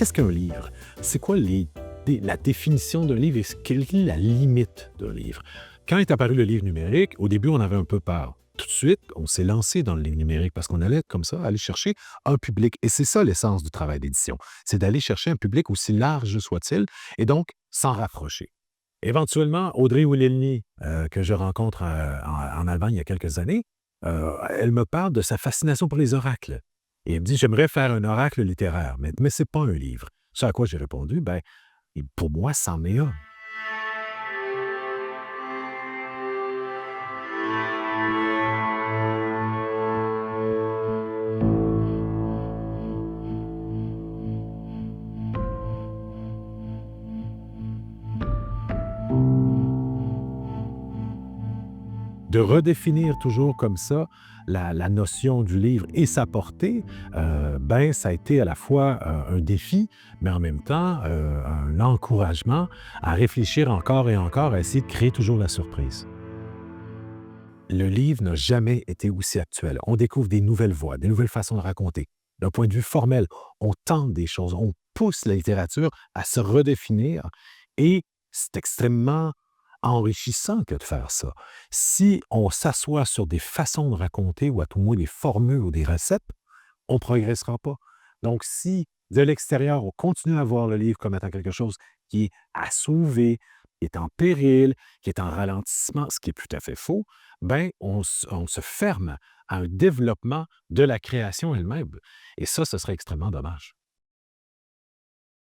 Qu'est-ce qu'un livre? C'est quoi la définition d'un livre et quelle est la limite d'un livre? Quand est apparu le livre numérique, au début, on avait un peu peur. Tout de suite, on s'est lancé dans le livre numérique parce qu'on allait comme ça aller chercher un public. Et c'est ça l'essence du travail d'édition. C'est d'aller chercher un public aussi large soit-il et donc s'en rapprocher. Éventuellement, Audrey Wilhelmy, que je rencontre en Allemagne il y a quelques années, elle me parle de sa fascination pour les oracles. Et elle me dit, j'aimerais faire un oracle littéraire, mais ce n'est pas un livre. Ce à quoi j'ai répondu, ben, pour moi, c'en est un. De redéfinir toujours comme ça la notion du livre et sa portée, ben, ça a été à la fois un défi, mais en même temps un encouragement à réfléchir encore et encore, à essayer de créer toujours la surprise. Le livre n'a jamais été aussi actuel. On découvre des nouvelles voies, des nouvelles façons de raconter. D'un point de vue formel, on tente des choses, on pousse la littérature à se redéfinir et c'est extrêmement enrichissant que de faire ça. Si on s'assoit sur des façons de raconter ou à tout le moins des formules ou des recettes, on ne progressera pas. Donc, si de l'extérieur, on continue à voir le livre comme étant quelque chose qui est à sauver, qui est en péril, qui est en ralentissement, ce qui est tout à fait faux, ben, on se ferme à un développement de la création elle-même. Et ça, ce serait extrêmement dommage.